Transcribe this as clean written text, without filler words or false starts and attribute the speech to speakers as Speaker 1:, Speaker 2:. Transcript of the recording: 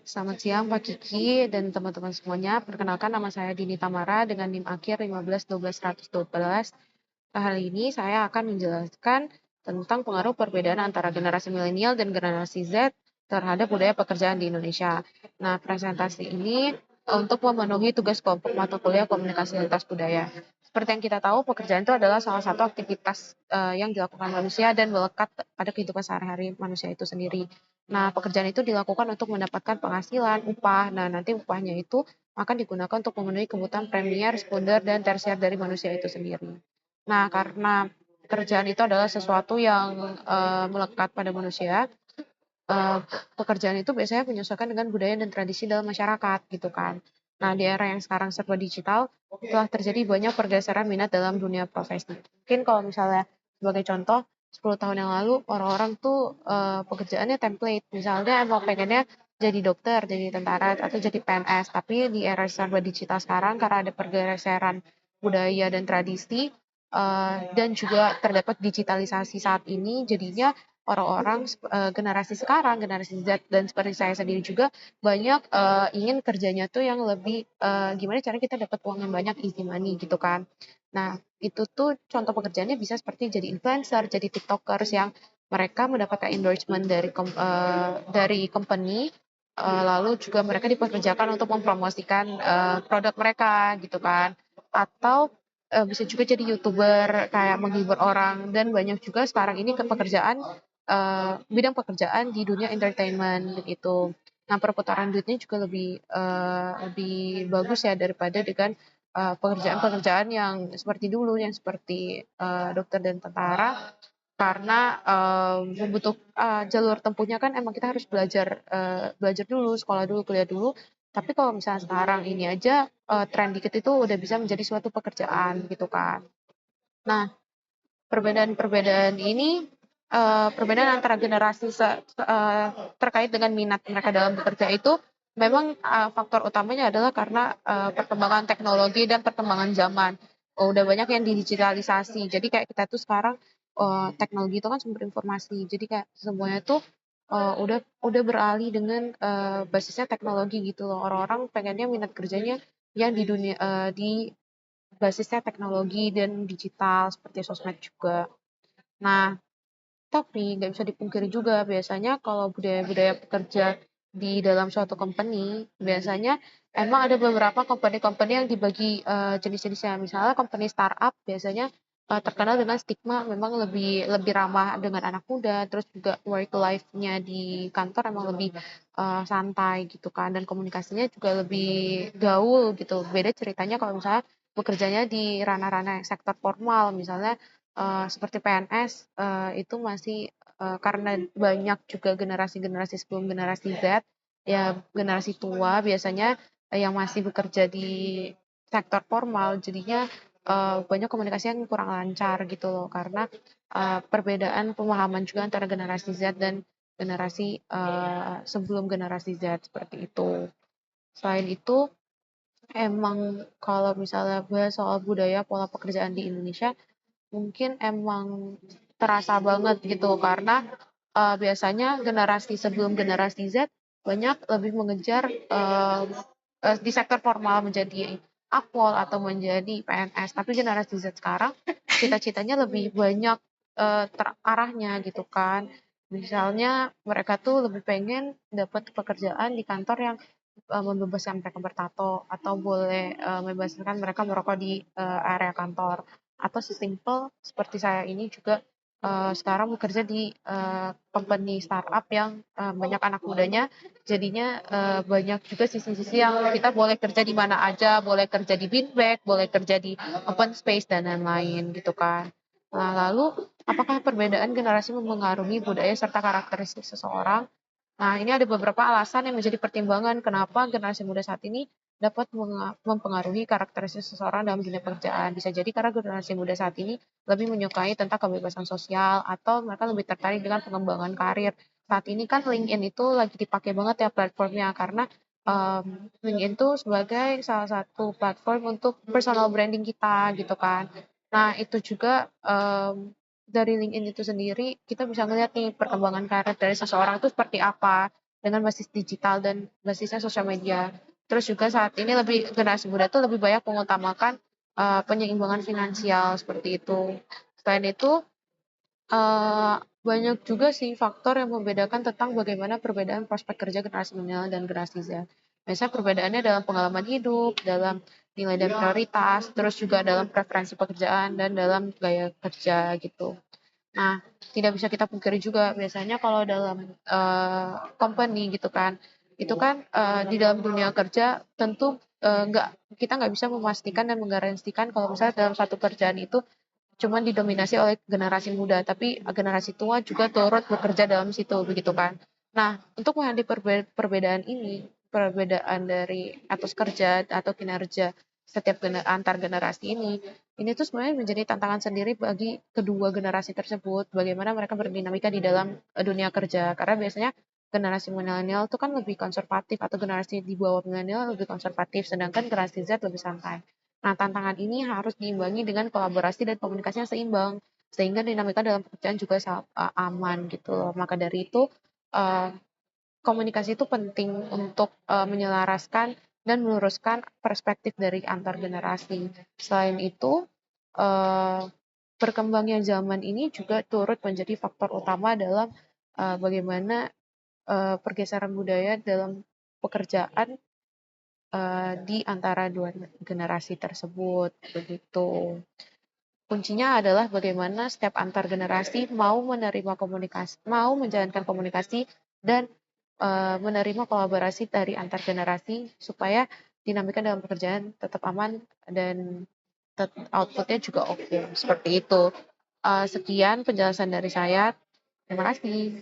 Speaker 1: Selamat siang Pak Kiki dan teman-teman semuanya. Perkenalkan nama saya Dini Tamara dengan NIM akhir 1512112. Kali ini saya akan menjelaskan tentang pengaruh perbedaan antara generasi milenial dan generasi Z terhadap budaya pekerjaan di Indonesia. Nah, presentasi ini untuk memenuhi tugas kelompok mata kuliah komunikasi lintas budaya. Seperti yang kita tahu, pekerjaan itu adalah salah satu aktivitas yang dilakukan manusia dan melekat pada kehidupan sehari-hari manusia itu sendiri. Nah, pekerjaan itu dilakukan untuk mendapatkan penghasilan, upah. Nah, nanti upahnya itu akan digunakan untuk memenuhi kebutuhan premier, sekunder, dan tersier dari manusia itu sendiri. Nah, karena pekerjaan itu adalah sesuatu yang melekat pada manusia, eee, pekerjaan itu biasanya menyesuaikan dengan budaya dan tradisi dalam masyarakat gitu kan. Nah, di era yang sekarang serba digital, telah terjadi banyak pergeseran minat dalam dunia profesi. Mungkin kalau misalnya sebagai contoh, 10 tahun yang lalu orang-orang tuh pekerjaannya template, misalnya emang pengennya jadi dokter, jadi tentara, atau jadi PNS. Tapi di era serba digital sekarang karena ada pergeseran budaya dan tradisi, dan juga terdapat digitalisasi saat ini, jadinya orang-orang generasi sekarang, generasi Z dan seperti saya sendiri juga banyak ingin kerjanya tuh yang lebih gimana caranya kita dapat uang yang banyak, easy money gitu kan. Nah, itu tuh contoh pekerjaannya bisa seperti jadi influencer, jadi tiktokers yang mereka mendapatkan endorsement dari company, lalu juga mereka dipekerjakan untuk mempromosikan produk mereka gitu kan. Atau bisa juga jadi youtuber kayak menghibur orang, dan banyak juga sekarang ini pekerjaan bidang pekerjaan di dunia entertainment begitu. Nah, perputaran duitnya juga lebih bagus ya daripada dengan pekerjaan-pekerjaan yang seperti dulu, yang seperti dokter dan tentara, karena jalur tempuhnya kan emang kita harus belajar dulu, sekolah dulu, kuliah dulu. Tapi kalau misalnya sekarang ini aja tren dikit itu udah bisa menjadi suatu pekerjaan gitu kan. Nah, perbedaan-perbedaan ini, perbedaan antara generasi terkait dengan minat mereka dalam bekerja itu memang, faktor utamanya adalah karena, perkembangan teknologi dan perkembangan zaman. Udah banyak yang didigitalisasi, jadi kayak kita tuh sekarang, teknologi itu kan sumber informasi, jadi kayak semuanya tuh, udah beralih dengan, basisnya teknologi gitu loh. Orang-orang pengennya minat kerjanya yang di basisnya teknologi dan digital seperti sosmed juga. Nah, tapi nggak bisa dipungkiri juga biasanya kalau budaya-budaya pekerja di dalam suatu company, biasanya emang ada beberapa company-company yang dibagi jenis-jenisnya. Misalnya company startup biasanya terkenal dengan stigma memang lebih lebih ramah dengan anak muda, terus juga work life-nya di kantor emang lebih santai gitu kan, dan komunikasinya juga lebih gaul gitu. Beda ceritanya kalau misalnya bekerjanya di ranah-ranah sektor formal, misalnya seperti PNS, itu masih karena banyak juga generasi-generasi sebelum generasi Z, ya generasi tua biasanya yang masih bekerja di sektor formal, jadinya banyak komunikasi yang kurang lancar gitu loh, karena perbedaan pemahaman juga antara generasi Z dan generasi sebelum generasi Z seperti itu. Selain itu, emang kalau misalnya bahas soal budaya pola pekerjaan di Indonesia, mungkin emang terasa banget gitu karena, biasanya generasi sebelum generasi Z banyak lebih mengejar, di sektor formal menjadi akpol atau menjadi PNS, tapi generasi Z sekarang cita-citanya lebih banyak, terarahnya gitu kan. Misalnya mereka tuh lebih pengen dapat pekerjaan di kantor yang, membebaskan mereka bertato, atau boleh, membebaskan mereka merokok di, area kantor. Atau sesimpel seperti saya ini juga, sekarang bekerja di, company startup yang, banyak anak mudanya, jadinya, banyak juga sisi-sisi yang kita boleh kerja di mana aja, boleh kerja di beanbag, boleh kerja di open space dan lain-lain gitu kan. Nah, lalu apakah perbedaan generasi mempengaruhi budaya serta karakteristik seseorang? Nah, ini ada beberapa alasan yang menjadi pertimbangan kenapa generasi muda saat ini dapat mempengaruhi karakteristik seseorang dalam dunia pekerjaan. Bisa jadi karena generasi muda saat ini lebih menyukai tentang kebebasan sosial, atau mereka lebih tertarik dengan pengembangan karir. Saat ini kan LinkedIn itu lagi dipakai banget ya platformnya, karena LinkedIn itu sebagai salah satu platform untuk personal branding kita gitu kan. Nah, itu juga dari LinkedIn itu sendiri kita bisa ngeliat nih perkembangan karir dari seseorang itu seperti apa. dengan basis digital dan basisnya sosial media. Terus juga saat ini generasi muda tuh lebih banyak mengutamakan penyeimbangan finansial seperti itu. Selain itu, banyak juga sih faktor yang membedakan tentang bagaimana perbedaan prospek kerja generasi milenial dan generasi Z. Biasanya perbedaannya dalam pengalaman hidup, dalam nilai dan prioritas, terus juga dalam preferensi pekerjaan dan dalam gaya kerja gitu. Nah, tidak bisa kita pungkiri juga biasanya kalau dalam company gitu kan, itu kan di dalam dunia kerja tentu kita nggak bisa memastikan dan menggaransikan kalau misalnya dalam satu kerjaan itu cuma didominasi oleh generasi muda, tapi generasi tua juga turut bekerja dalam situ, begitu kan. Nah, untuk menghadapi perbedaan ini, perbedaan dari etos kerja atau kinerja setiap antar generasi ini tuh sebenarnya menjadi tantangan sendiri bagi kedua generasi tersebut, bagaimana mereka berdinamika di dalam dunia kerja. Karena biasanya generasi milenial itu kan lebih konservatif atau generasi di bawah milenial lebih konservatif, sedangkan generasi Z lebih santai. Nah, tantangan ini harus diimbangi dengan kolaborasi dan komunikasi yang seimbang, sehingga dinamika dalam pekerjaan juga aman gitu loh. Maka dari itu, eee, komunikasi itu penting untuk menyelaraskan dan meluruskan perspektif dari antar generasi. Selain itu, eee, berkembangnya zaman ini juga turut menjadi faktor utama dalam bagaimana pergeseran budaya dalam pekerjaan di antara dua generasi tersebut, begitu. Kuncinya adalah bagaimana setiap antar generasi mau menjalankan komunikasi dan menerima kolaborasi dari antar generasi supaya dinamika dalam pekerjaan tetap aman dan outputnya juga oke. Seperti itu. Sekian penjelasan dari saya. Terima kasih.